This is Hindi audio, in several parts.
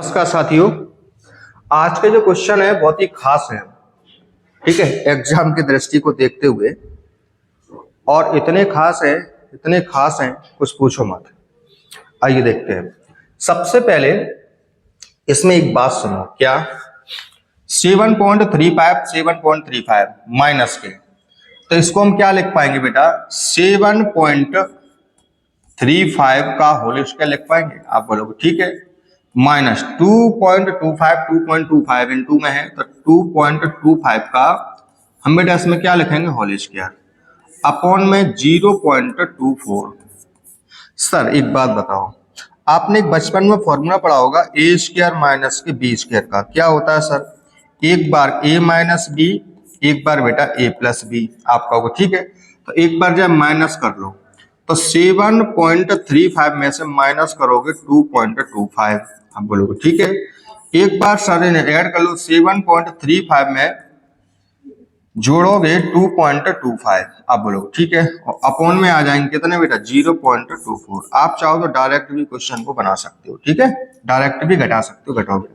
नमस्कार साथियों, आज के जो क्वेश्चन है बहुत ही खास है। ठीक है, एग्जाम की दृष्टि को देखते हुए, और इतने खास हैं कुछ पूछो मत। आइए देखते हैं। सबसे पहले इसमें एक बात सुनो, क्या 7.35 माइनस के, तो इसको हम क्या लिख पाएंगे बेटा, 7.35 का होल स्क्वायर लिख पाएंगे। आप बोलोगे ठीक है, माइनस 2.25 इंटू में है तो 2.25 का हम बेटा इसमें क्या लिखेंगे, होल स्क्वायर अपॉन में 0.24। सर एक बात बताओ, आपने एक बचपन में फॉर्मूला पढ़ा होगा ए स्क्वायर माइनस के बी स्क्वायर का। क्या होता है सर, एक बार ए माइनस बी, एक बार बेटा ए प्लस बी। आप कहोगे ठीक है, तो एक बार जब माइनस कर लो तो 7.35 में से माइनस करोगे 2.25। आप बोलोगे ठीक है, एक बार सर ने ऐड कर लो, 7.35 में जोड़ोगे 2.25। आप बोलोगे ठीक है, और अपॉन में आ जाएंगे कितने बेटा, 0.24। आप चाहो तो डायरेक्ट भी क्वेश्चन को बना सकते हो। ठीक है, डायरेक्ट भी घटा सकते हो, घटाओगे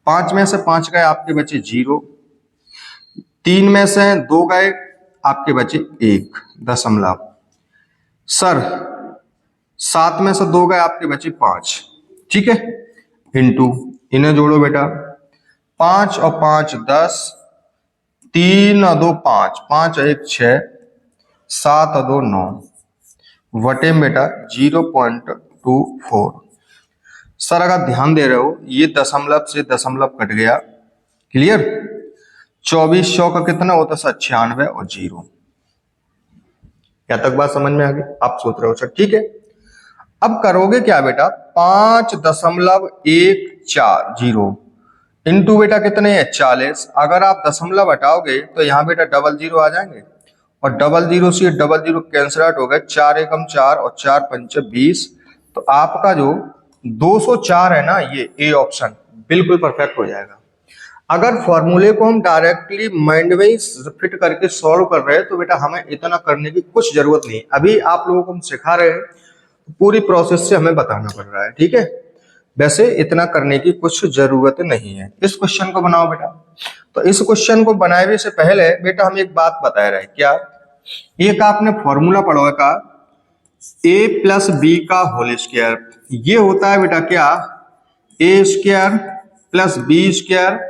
5 में से 5 गए आपके बचे 0, 3 में से 2 गए आपके बचे 1 दशमलव। सर 7 में से 2 गए आपके बचे 5। ठीक है, इंटू इन्हें जोड़ो बेटा, 5 और 5 10, 3 और 2 5, 5 और 1 6, 7 और 2 9, वटे में बेटा 0.24। सर अगर ध्यान दे रहे हो, ये दशमलव से दशमलव कट गया, क्लियर। 2400 का कितना होता है, 96 और 0। क्या तक बात समझ में आ गई? आप सोच रहे हो सर ठीक है, अब करोगे क्या बेटा, 5.140 इंटू बेटा कितने हैं 40। अगर आप दशमलव हटाओगे तो यहाँ बेटा डबल जीरो आ जाएंगे, और डबल जीरो से डबल जीरो कैंसिल आउट हो गए, 4 एकम 4 और 4 पंचे 20। तो आपका जो 204 है ना, ये ए ऑप्शन बिल्कुल परफेक्ट हो जाएगा। अगर फॉर्मूले को हम डायरेक्टली माइंड में फिट करके सॉल्व कर रहे हैं तो बेटा हमें इतना करने की कुछ जरूरत नहीं। अभी आप लोगों को हम सिखा रहे हैं, पूरी प्रोसेस से हमें बताना पड़ रहा है। ठीक है, वैसे इतना करने की कुछ जरूरत नहीं है। इस क्वेश्चन को बनाओ बेटा। तो इस क्वेश्चन को बनाने से पहले बेटा हम एक बात बता रहे हैं, क्या एक आपने फॉर्मूला पढ़ा होगा ए प्लस बी का होल स्क्वायर। ये होता है बेटा क्या, A square plus B square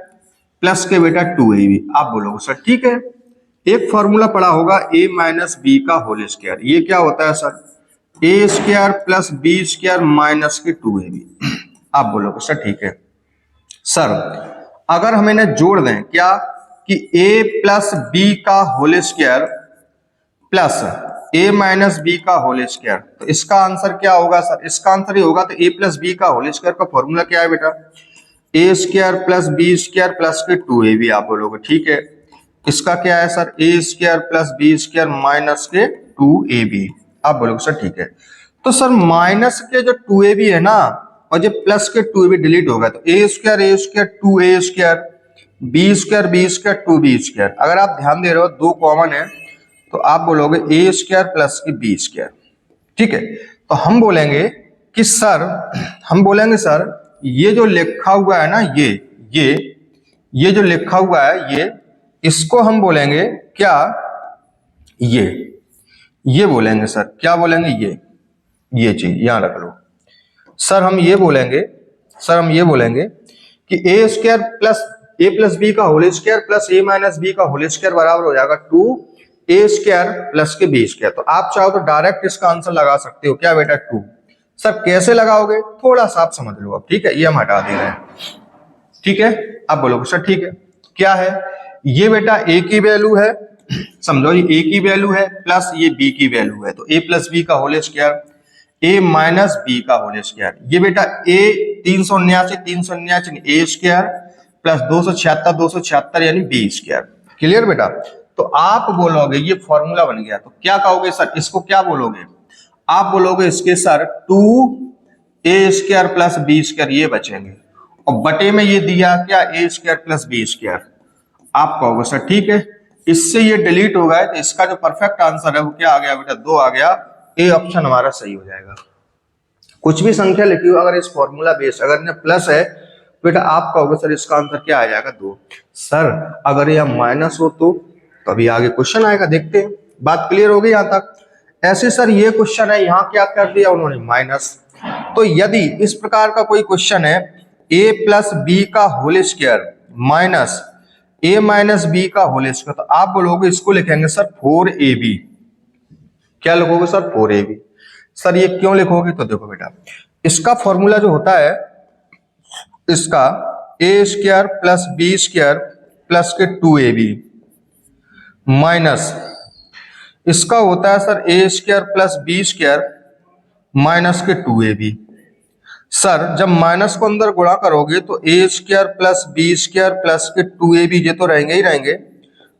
plus के बेटा 2ab। आप बोलोगे सर ठीक है, एक फॉर्मूला पढ़ा होगा a माइनस बी का होल स्क्वायर। ये क्या होता है sir, A square plus B square minus के 2ab। आप बोलोगे सर ठीक है। सर अगर हम इन्हें जोड़ दें, क्या कि a प्लस बी का whole square plus a minus B का होल स्क्वायर, तो इसका आंसर क्या होगा सर, इसका आंसर ये होगा, तो a प्लस बी का होल स्क्वायर का फॉर्मूला क्या है बेटा, A square plus B square plus के 2ab। आप बोलोगे ठीक है, इसका क्या है sir, A square plus B square minus के 2ab। आप बोलोगे सर ठीक है। तो सर माइनस के जो 2ab है ना, और जो प्लस के 2ab डिलीट होगा, तो A square 2a square, B square 2b square. अगर आप ध्यान दे रहे हो 2 कॉमन है, तो आप बोलोगे ए स्क्वायर प्लस की बी स्क्वायर। ठीक है, तो हम बोलेंगे कि सर, हम बोलेंगे सर ये जो लिखा हुआ है ना, ये जो लिखा हुआ है, ये इसको हम बोलेंगे क्या, ये बोलेंगे सर, क्या बोलेंगे, ये चीज यहां रख लो सर। हम ये बोलेंगे कि ए स्क्वायर प्लस ए प्लस बी का होल स्क्वायर प्लस ए माइनस बी का होल स्क्वायर बराबर हो जाएगा 2a स्क्वायर प्लस के बी स्क्वायर। तो आप चाहो तो डायरेक्ट इसका आंसर लगा सकते हो, क्या बेटा 2। सर कैसे लगाओगे, थोड़ा सा आप समझ लो अब। ठीक है, ये हम हटा दे रहे हैं। ठीक है, आप बोलोगे सर ठीक है, क्या है ये बेटा, a की वैल्यू है, समझो ये a की वैल्यू है प्लस ये b की वैल्यू है, तो a प्लस बी का whole square, a minus B का होल स्क्वायर। ये बेटा a 379 a स्क्वायर प्लस 276 यानी b स्क्वायर। क्लियर बेटा। तो आप बोलोगे ये फॉर्मूला बन गया, तो क्या कहोगे सर, इसको क्या बोलोगे, आप बोलोगे इसके sir 2a square plus B square, ये बचेंगे, और बटे में ये दिया क्या, a square plus B square. आप कहोगे सर ठीक है, इससे ये डिलीट हो गया, तो इसका जो परफेक्ट आंसर है वो क्या आ गया बेटा, 2 आ गया। ए ऑप्शन हमारा सही हो जाएगा। कुछ भी संख्या लिखी हो, अगर इस फॉर्मूला बेस अगर प्लस है बेटा आप कहोगे सर इसका आंसर क्या आ जाएगा 2। सर अगर यह माइनस हो तो अभी आगे क्वेश्चन आएगा, देखते हैं। बात क्लियर हो गई यहाँ तक? ऐसे सर ये क्वेश्चन है, यहाँ क्या कर दिया उन्होंने माइनस। तो यदि इस प्रकार का कोई क्वेश्चन है a प्लस बी का whole square minus a minus B का होल स्क्वायर, तो आप बोलोगे इसको लिखेंगे सर 4ab। क्या लिखोगे सर 4ab। सर ये क्यों लिखोगे? तो देखो बेटा इसका फॉर्मूला जो होता है इसका a square plus B square plus के 2ab माइनस इसका होता है sir a square plus B square minus के 2ab। सर जब माइनस को अंदर गुणा करोगे तो a square plus B square plus के 2ab ये तो रहेंगे ही रहेंगे,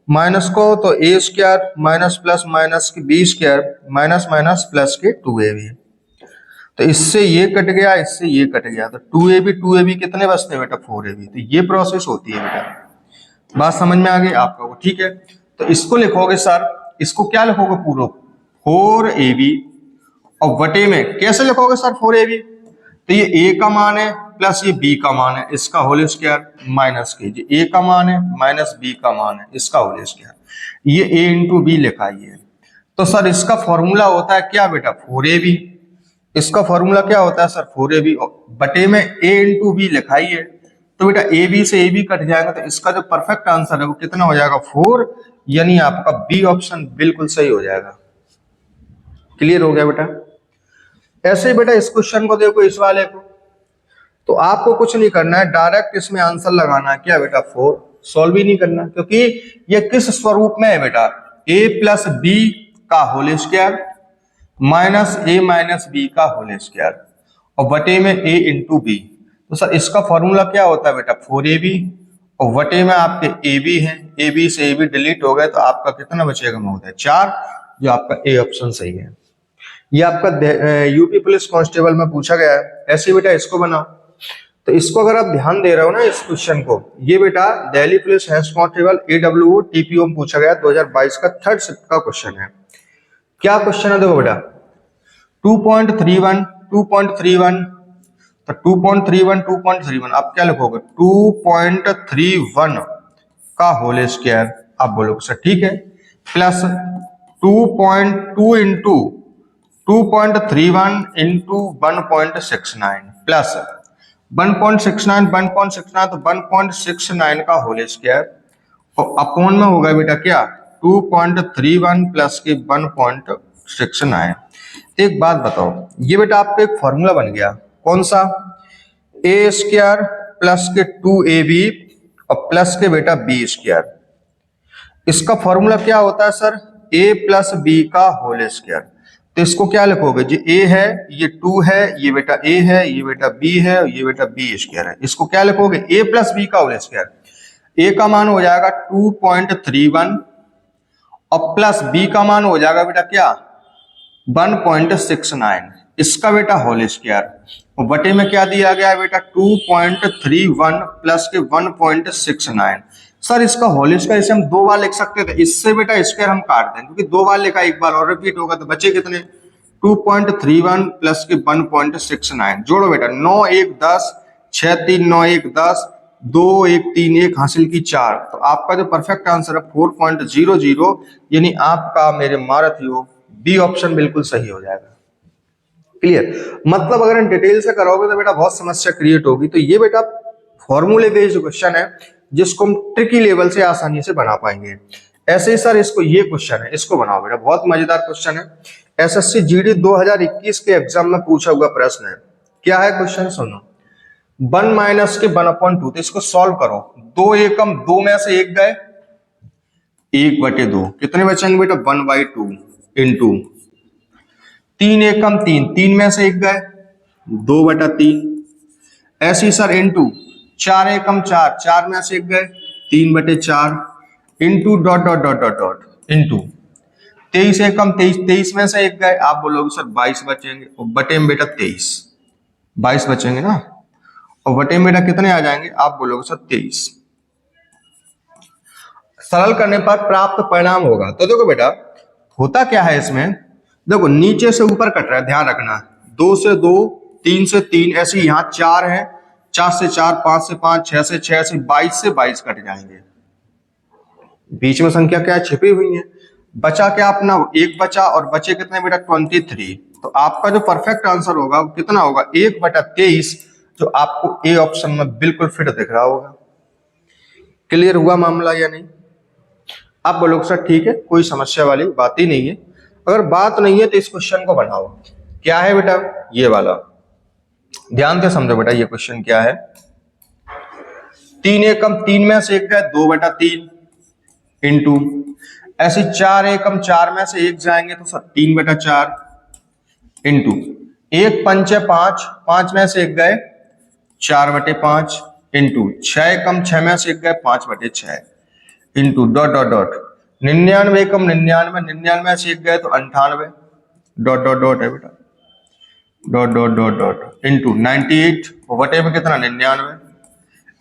माइनस को तो a square minus plus minus के B square minus minus plus के 2ab। तो इससे ये कट गया, इससे ये कट गया, तो 2ab कितने बचते हैं बेटा 4ab। तो ये प्रोसेस होती है बेटा, बात समझ में आ गई आपका वो, ठीक है। तो इसको लिखोगे सर, इसको क्या लिखोगे पूरा 4ab और बटे में कैसे लिखोगे सर 4ab, तो ये a का मान है प्लस ये b का मान है, इसका होल स्क्वायर माइनस के a का मान है माइनस b का मान है, इसका होल स्क्वायर, ये a इंटू बी लिखा है। तो सर इसका फॉर्मूला होता है क्या बेटा 4ab, इसका फॉर्मूला क्या होता है सर 4ab बटे में a इंटू बी लिखा ही है। तो बेटा ab से ab कट जाएगा, तो इसका जो परफेक्ट आंसर है वो कितना हो जाएगा 4, यानी आपका बी ऑप्शन बिल्कुल सही हो जाएगा। क्लियर हो गया बेटा? ऐसे ही बेटा इस क्वेश्चन को देखो, इस वाले को, तो आपको कुछ नहीं करना है, डायरेक्ट इसमें आंसर लगाना है क्या बेटा 4, सॉल्व ही नहीं करना, क्योंकि ये किस स्वरूप में है बेटा a प्लस बी का whole square minus a minus B का होल स्क्वायर और बटे में a इंटू बी। तो सर इसका फॉर्मूला क्या होता है बेटा 4ab और बटे में आपके ab है, ab से ab डिलीट हो गए, तो आपका कितना बचेगा महोदय 4, जो आपका ए ऑप्शन सही है। ये आपका यूपी पुलिस कांस्टेबल में पूछा गया है। ऐसे बेटा इसको बनाओ, तो इसको अगर आप ध्यान दे रहे हो ना इस क्वेश्चन को, ये बेटा Delhi police head constable AWO TPO में पूछा गया 2022 का 3rd शिफ्ट का क्वेश्चन है। क्या क्वेश्चन है देखो बेटा 2.31 तो 2.31 आप क्या लिखोगे 2.31 का होल स्क्वायर आप बोलोगे सर ठीक है, प्लस 2.2 इंटू 2.31 इंटू 1.69 प्लस 1.69 तो 1.69 का होल स्क्वायर और अपॉन में होगा बेटा क्या 2.31 प्लस के 1.69। एक बात बताओ, ये बेटा आपका एक फॉर्मूला बन गया, कौन सा a स्क्वायर प्लस के 2ab और प्लस के बेटा b स्क्वायर। इसका फॉर्मूला क्या होता है सर a प्लस b का होल स्क्वायर। तो इसको क्या लिखोगे, जो a है ये 2 है, ये बेटा a है, ये बेटा b है, ये बेटा b स्क्वायर है। इसको क्या लिखोगे a प्लस b का होल स्क्वायर। a का मान हो जाएगा 2.31 और प्लस b का मान हो जाएगा बेटा क्या 1.69, इसका बेटा होल स्क्वायर और बटे में क्या दिया गया है बेटा 2.31 प्लस के 1.69। सर इसका होल स्क्वायर इसे हम 2 बार लिख सकते थे, इससे बेटा स्क्वायर हम काट दें क्योंकि 2 बार लिखा, एक बार और रिपीट होगा, तो बचे कितने 2.31 प्लस के 1.69। जोड़ो बेटा 9 1 10 6 3 9 1 10 2 1 3 1 हासिल की 4, तो आपका जो परफेक्ट आंसर है 4.00, यानी आपका मेरे महारथियों बी ऑप्शन बिल्कुल सही हो जाएगा। क्लियर? मतलब अगर हम डिटेल से करोगे तो बेटा बहुत समस्या क्रिएट होगी। तो ये बेटा फॉर्मूले बेस्ड क्वेश्चन है जिसको हम ट्रिकी लेवल से आसानी से बना पाएंगे। ऐसे ही सर इसको ये क्वेश्चन है, इसको बनाओ बेटा, बहुत मजेदार क्वेश्चन है, एसएससी जीडी 2021 के एग्जाम में पूछा हुआ प्रश्न है। क्या है क्वेश्चन सुनो, 1 माइनस के 1/2, तो इसको सॉल्व करो, 2 एकम 2 में से 1 गए, 1/2 कितने बचेंगे बेटा 1/2 इंटू 3 एकम 3 में से 1 गए 2/3, ऐसे ही सर इंटू 4 एकम 4 में से 1 गए 3/4 into dot dot dot dot dot into 23 एकम 23 में से 1 गए, आप बोलोगे सर 22 बचेंगे और बटे में बेटा 22 बचेंगे ना, और बटे में बेटा कितने आ जाएंगे, आप बोलोगे सर 23। सरल करने पर प्राप्त परिणाम होगा। तो देखो बेटा होता क्या है इसमें, देखो नीचे से ऊपर कट रहा है, ध्यान रखना, 2 से 2 3 से 3, ऐसे यहाँ 4 है 4 से 4, 5 से 5, 6 से 6 से 22 कट जाएंगे। बीच में संख्या क्या छिपी हुई है। बचा क्या अपना, एक बचा, और बचे कितने बेटा 23। तो आपका जो परफेक्ट आंसर होगा वो कितना होगा 1/23, जो आपको ए ऑप्शन में बिल्कुल फिट दिख रहा होगा। क्लियर हुआ मामला या नहीं? आप बोलोगे सर ठीक है, कोई समस्या वाली बात ही नहीं है। अगर बात नहीं है तो इस क्वेश्चन को बनाओ। क्या है बेटा, ये वाला ध्यान से समझो बेटा। ये क्वेश्चन क्या है, 3 एकम 3 में से एक गए 2/3 इंटू, ऐसे 4 एकम 4 में से एक जाएंगे तो 3/4 इंटू, 1 पंचे 5, 5 में से एक गए 4/5 इंटू, 6 एकम 6 में से एक गए 5/6 इंटू डॉट डॉट डॉट, 99 एकम 99, 99 से एक गए तो 98 डॉट डॉट डॉट है बेटा, dot dot dot dot into 98 बटे में कितना 99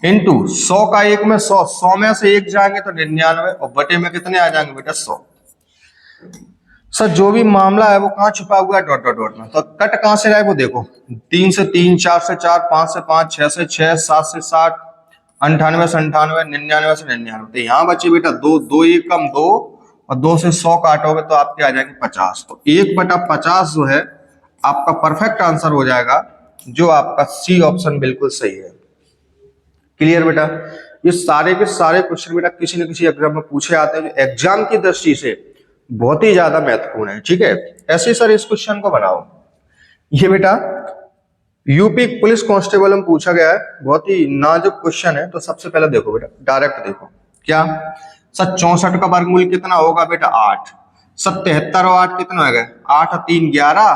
इंटू 100 का एक में 100, 100 में से एक जाएंगे तो 99 और बटे में कितने आ जाएंगे बेटा 100। सर जो भी मामला है वो कहाँ छुपा हुआ है, डॉट डॉट डॉट में। तो कट कहां से रहा है वो देखो, 3 से 3, 4 से 4, 5 से 5, 6 से 6, 7 से 7, 98 से 98, 99 से 99। तो यहाँ बचे बेटा 2, 2 एकम 2 और 2 से 100 काटोगे तो आपके आ जाएंगे 50। तो 1/50 जो है आपका परफेक्ट आंसर हो जाएगा, जो आपका सी ऑप्शन बिल्कुल सही है। क्लियर बेटा? ये सारे के सारे क्वेश्चन बेटा किसी न किसी एग्जाम में पूछे आते हैं, जो एग्जाम की दृष्टि से बहुत ही ज्यादा महत्वपूर्ण है। ठीक है, ऐसे सर इस क्वेश्चन को बनाओ। ये बेटा यूपी पुलिस कांस्टेबल में पूछा गया है, बहुत ही नाजुक क्वेश्चन है। तो सबसे पहले देखो बेटा, डायरेक्ट देखो क्या सर 64 का वर्गमूल कितना होगा बेटा 8। 77 और 8 कितना हो गया, 8 और 3 11,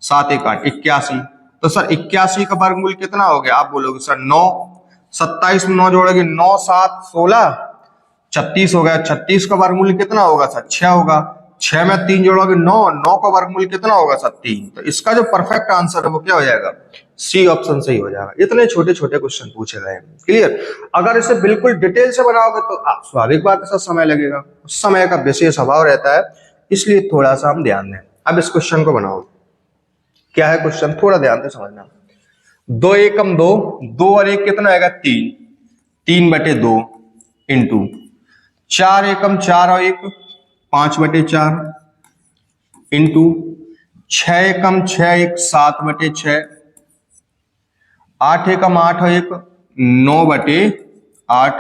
7 1 8 81। तो सर 81 का वर्गमूल कितना हो गया, आप बोलोगे सर 9। 27 में 9 जोड़ोगे 9 7 16, 36 हो गया। 36 का वर्गमूल कितना होगा सर 6 होगा। 6 में 3 जोड़ोगे 9, 9 का वर्गमूल कितना होगा सर 3। तो इसका जो परफेक्ट आंसर है वो क्या हो जाएगा, सी ऑप्शन सही हो जाएगा। इतने छोटे छोटे क्वेश्चन पूछे गए हैं। क्लियर? अगर इसे बिल्कुल डिटेल से बनाओगे तो स्वाभाविक बात है सर समय लगेगा, समय का विशेष अभाव रहता है, इसलिए थोड़ा सा हम ध्यान दें। अब इस क्वेश्चन को बनाओ। क्या है क्वेश्चन, थोड़ा ध्यान से समझना। 2 एकम 2, 2 और 1 कितना आएगा 3, 3/2 इंटू 4 एकम 4 और 1 5/4 इंटू 6 एकम 6 1 7/6, 8 एकम 8 और 1 9/8।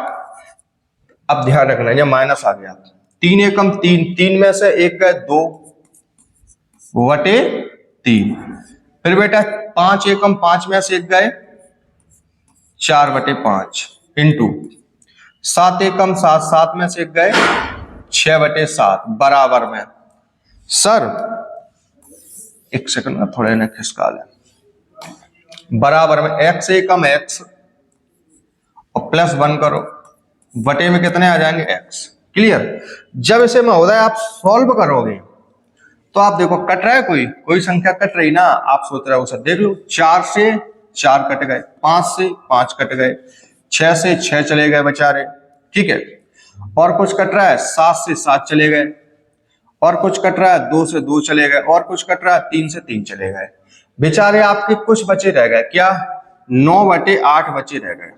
अब ध्यान रखना ये माइनस आ गया। 3 एकम 3, 3 में से एक गए 2/3। फिर बेटा 5 एकम 5 में से एक गए 4/5 इंटू 7 एकम 7, 7 में से एक गए 6/7 बराबर में। सर एक सेकंड में थोड़े ने खिसका ले। बराबर में x एकम x और प्लस 1 करो, बटे में कितने आ जाएंगे x। क्लियर? जब इसे महोदय आप सॉल्व करोगे तो आप देखो कट रहा है, कोई संख्या कट रही ना, आप सोच रहे हो सर देख लो 4 से 4 कट गए, 5 से 5 कट गए, 6 से 6 चले गए बेचारे। ठीक है, और कुछ कट रहा है 7 से 7 चले गए, और कुछ कट रहा है 2 से 2 चले गए, और कुछ कट रहा है 3 से 3 चले गए। बेचारे आपके कुछ बचे रह गए, क्या 9/8 बचे रह गए।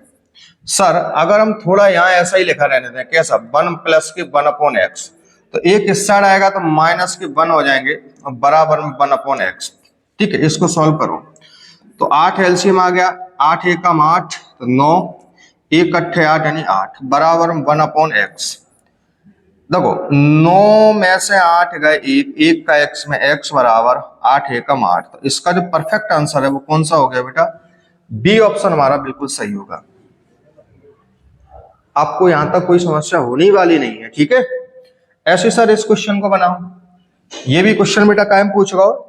सर अगर हम थोड़ा यहाँ ऐसा ही लिखा रहने दें, कैसा 1 प्लस के 1/x, तो एक हिस्सा आएगा तो माइनस के 1 हो जाएंगे और बराबर में 1/x। ठीक है, इसको सॉल्व करो तो 8 एलसीएम आ गया, 8 एकम 8 तो 9, 1 अट्ठे 8 यानी 8 बराबर में 1/x। देखो 9 में से 8 गए 1, 1 का x में x बराबर 8 एकम 8। तो इसका जो परफेक्ट आंसर है वो कौन सा हो गया बेटा, बी ऑप्शन हमारा बिल्कुल सही होगा। आपको यहां तक कोई समस्या होने वाली नहीं है। ठीक है, ऐसे सर इस क्वेश्चन को बनाओ। ये भी क्वेश्चन बेटा कायम पूछ रहा हो,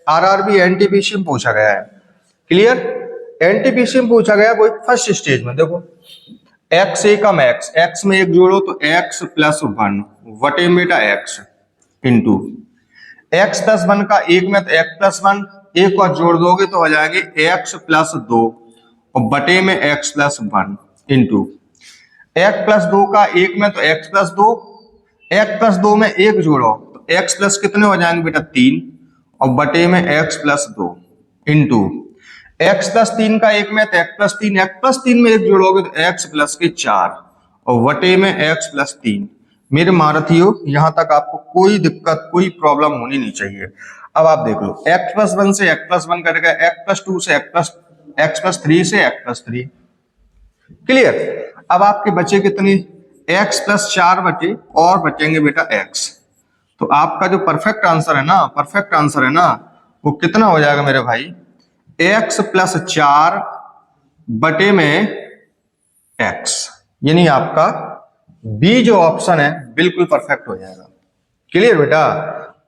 आरआरबी एनटीपीसी में पूछा गया है। क्लियर? एनटीपीसी में पूछा गया वो फर्स्ट स्टेज में। देखो x एकम x, x में एक जोड़ो तो x प्लस 1 वटे में बेटा x इंटू x प्लस 1 का एक में तो x प्लस 1, एक और जोड़ दोगे तो हो जाएंगे x प्लस 2 और बटे में x plus 1 into x plus 2 का एक में तो x प्लस 2, x प्लस 2 में एक जोड़ो तो x प्लस कितने हो जाएंगे बेटा 3 और बटे में x प्लस 2 इंटू x+3 का एक में x+3 में एक जोड़ोगे तो x+4 और वटे में x+3। मेरे महारथियों, यहां तक आपको कोई दिक्कत कोई प्रॉब्लम होनी नहीं चाहिए। अब आप देख लो, x+1 से x+1 कटेगा, x+2 से x+3 से x+3। क्लियर। अब आपके बचे कितने, x+4 बचे और बचेंगे बेटा x। तो आपका जो परफेक्ट आंसर है ना, वो कितना हो जाएगा मेरे भाई, x+4 बटे में x। यानी आपका बी जो ऑप्शन है बिल्कुल परफेक्ट हो जाएगा। क्लियर बेटा,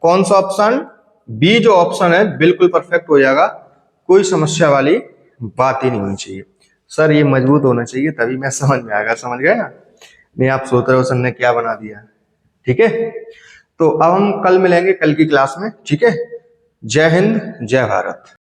कौन सा ऑप्शन, बी जो ऑप्शन है बिल्कुल परफेक्ट हो जाएगा, कोई समस्या वाली बात ही नहीं होनी चाहिए। सर ये मजबूत होना चाहिए तभी मैं समझ में आएगा, समझ गए ना, नहीं आप सोच रहे हो सर ने क्या बना दिया। ठीक है, तो अब हम कल मिलेंगे कल की क्लास में। ठीक है, जय हिंद जय भारत।